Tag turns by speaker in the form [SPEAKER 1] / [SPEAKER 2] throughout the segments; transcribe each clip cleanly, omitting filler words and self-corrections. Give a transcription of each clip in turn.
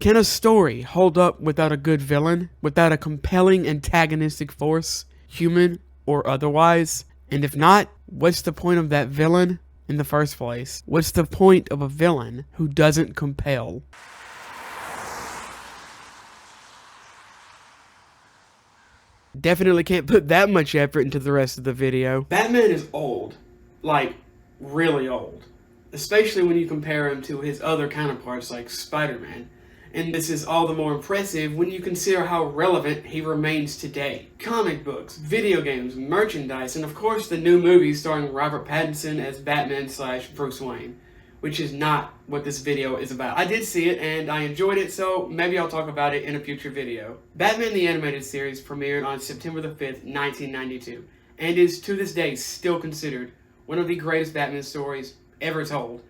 [SPEAKER 1] Can a story hold up without a good villain? Without a compelling antagonistic force, human or otherwise? And if not, what's the point of that villain in the first place? What's the point of a villain who doesn't compel? Definitely can't put that much effort into the rest of the video. Batman is old. Like, really old. Especially when you compare him to his other counterparts like Spider-Man. And this is all the more impressive when you consider how relevant he remains today. Comic books, video games, merchandise, and of course the new movie starring Robert Pattinson as Batman/Bruce Wayne, which is not what this video is about. I did see it and I enjoyed it, so maybe I'll talk about it in a future video. Batman the Animated Series premiered on September the 5th, 1992, and is to this day still considered one of the greatest Batman stories ever told.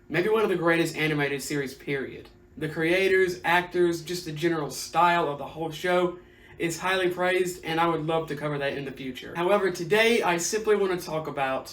[SPEAKER 1] Maybe one of the greatest animated series, period. The creators, actors, just the general style of the whole show is highly praised, and I would love to cover that in the future. However, today I simply want to talk about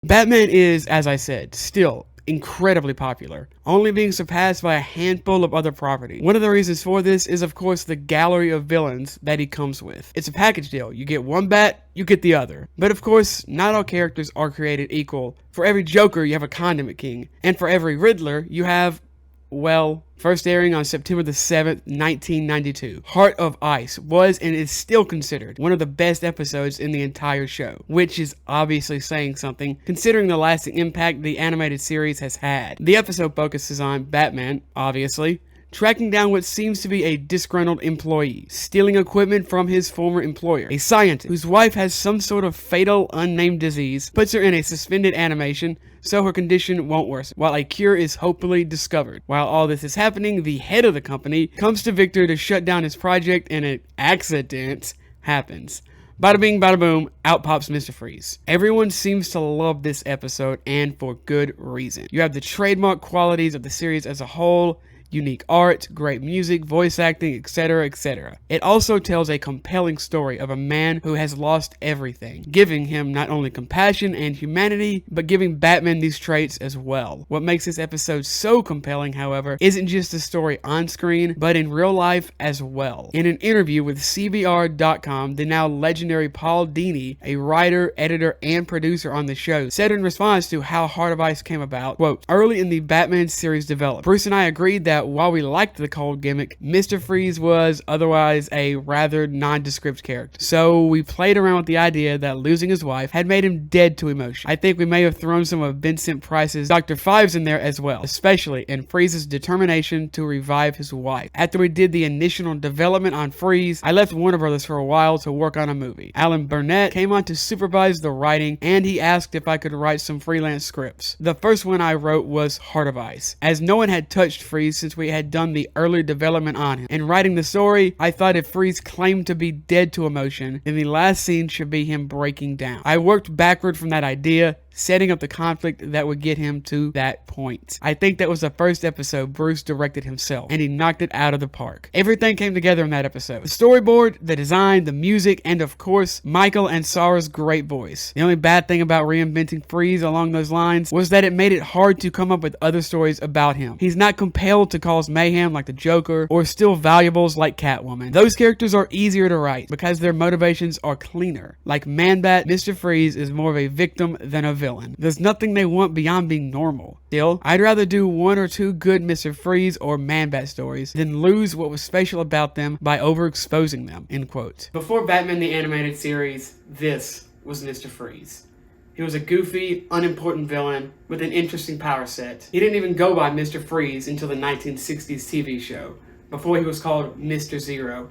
[SPEAKER 1] Batman is, as I said, still incredibly popular, only being surpassed by a handful of other properties. One of the reasons for this is, of course, the gallery of villains that he comes with. It's a package deal. You get one bat, you get the other. But of course, not all characters are created equal. For every Joker, you have a Condiment King. And for every Riddler, you have, well, first airing on September the 7th, 1992. Heart of Ice was and is still considered one of the best episodes in the entire show, which is obviously saying something considering the lasting impact the animated series has had. The episode focuses on Batman, obviously, tracking down what seems to be a disgruntled employee, stealing equipment from his former employer. A scientist whose wife has some sort of fatal unnamed disease puts her in a suspended animation so her condition won't worsen, while a cure is hopefully discovered. While all this is happening, the head of the company comes to Victor to shut down his project, and an accident happens. Bada bing, bada boom, out pops Mr. Freeze. Everyone seems to love this episode, and for good reason. You have the trademark qualities of the series as a whole, unique art, great music, voice acting, etc., etc. It also tells a compelling story of a man who has lost everything, giving him not only compassion and humanity, but giving Batman these traits as well. What makes this episode so compelling, however, isn't just the story on screen, but in real life as well. In an interview with CBR.com, the now legendary Paul Dini, a writer, editor, and producer on the show, said in response to how Heart of Ice came about, quote, "Early in the Batman series development, Bruce and I agreed that while we liked the cold gimmick, Mr. Freeze was otherwise a rather nondescript character. So we played around with the idea that losing his wife had made him dead to emotion. I think we may have thrown some of Vincent Price's Dr. Fives in there as well, especially in Freeze's determination to revive his wife. After we did the initial development on Freeze, I left Warner Brothers for a while to work on a movie. Alan Burnett came on to supervise the writing, and he asked if I could write some freelance scripts. The first one I wrote was Heart of Ice, as no one had touched Freeze since we had done the early development on him. In writing the story, I thought if Freeze claimed to be dead to emotion, then the last scene should be him breaking down. I worked backward from that idea, setting up the conflict that would get him to that point. I think that was the first episode Bruce directed himself, and he knocked it out of the park. Everything came together in that episode. The storyboard, the design, the music, and of course, Michael Ansara's great voice. The only bad thing about reinventing Freeze along those lines was that it made it hard to come up with other stories about him. He's not compelled to cause mayhem like the Joker, or steal valuables like Catwoman. Those characters are easier to write because their motivations are cleaner. Like Man-Bat, Mr. Freeze is more of a victim than a villain. There's nothing they want beyond being normal. Still, I'd rather do one or two good Mr. Freeze or Man-Bat stories than lose what was special about them by overexposing them, end quote. Before Batman the Animated Series, this was Mr. Freeze. He was a goofy, unimportant villain with an interesting power set. He didn't even go by Mr. Freeze until the 1960s TV show, before he was called Mr. Zero,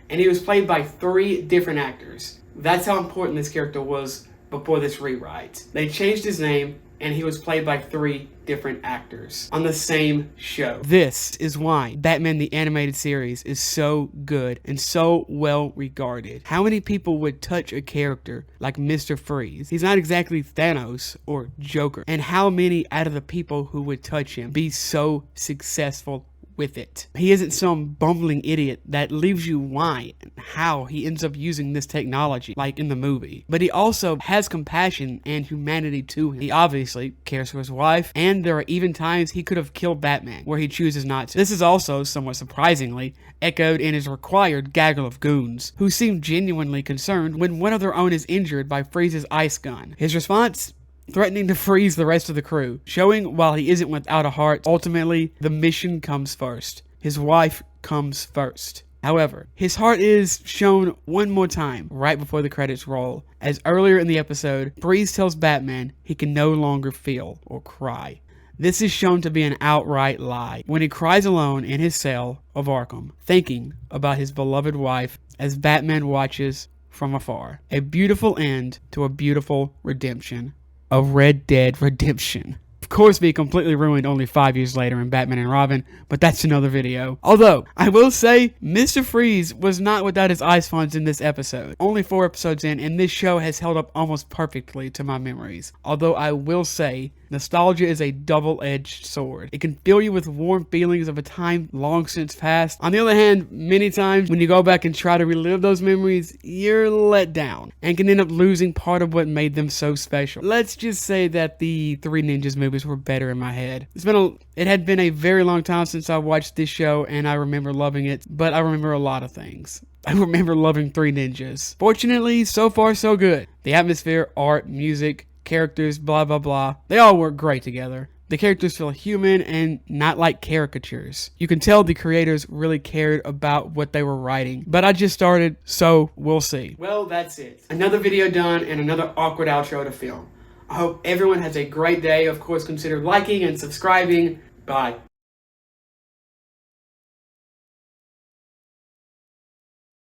[SPEAKER 1] and he was played by 3 different actors. That's how important this character was before this rewrite. They changed his name, and he was played by 3 different actors on the same show. This is why Batman the Animated Series is so good and so well regarded. How many people would touch a character like Mr. Freeze? He's not exactly Thanos or Joker. And how many out of the people who would touch him be so successful with it. He isn't some bumbling idiot that leaves you why and how he ends up using this technology, like in the movie. But he also has compassion and humanity to him. He obviously cares for his wife, and there are even times he could have killed Batman, where he chooses not to. This is also, somewhat surprisingly, echoed in his required gaggle of goons, who seem genuinely concerned when one of their own is injured by Freeze's ice gun. His response? Threatening to freeze the rest of the crew, showing while he isn't without a heart, ultimately, the mission comes first. His wife comes first. However, his heart is shown one more time right before the credits roll, as earlier in the episode, Freeze tells Batman he can no longer feel or cry. This is shown to be an outright lie when he cries alone in his cell of Arkham, thinking about his beloved wife as Batman watches from afar. A beautiful end to a beautiful redemption. A Red Dead Redemption. Of course, be completely ruined only 5 years later in Batman and Robin, but that's another video. Although, I will say, Mr. Freeze was not without his ice funds in this episode. Only 4 episodes in, and this show has held up almost perfectly to my memories. Although I will say, nostalgia is a double-edged sword. It can fill you with warm feelings of a time long since past. On the other hand, many times when you go back and try to relive those memories, you're let down and can end up losing part of what made them so special. Let's just say that the Three Ninjas movies were better in my head. It had been a very long time since I watched this show, and I remember loving it, but I remember a lot of things. I remember loving Three Ninjas. Fortunately, so far so good. The atmosphere, art, music, characters, blah blah blah, they all work great together. The characters feel human and not like caricatures. You can tell the creators really cared about what they were writing. But I just started, so we'll see. Well, that's it. Another video done and another awkward outro to film. I hope everyone has a great day. Of course, consider liking and subscribing. Bye.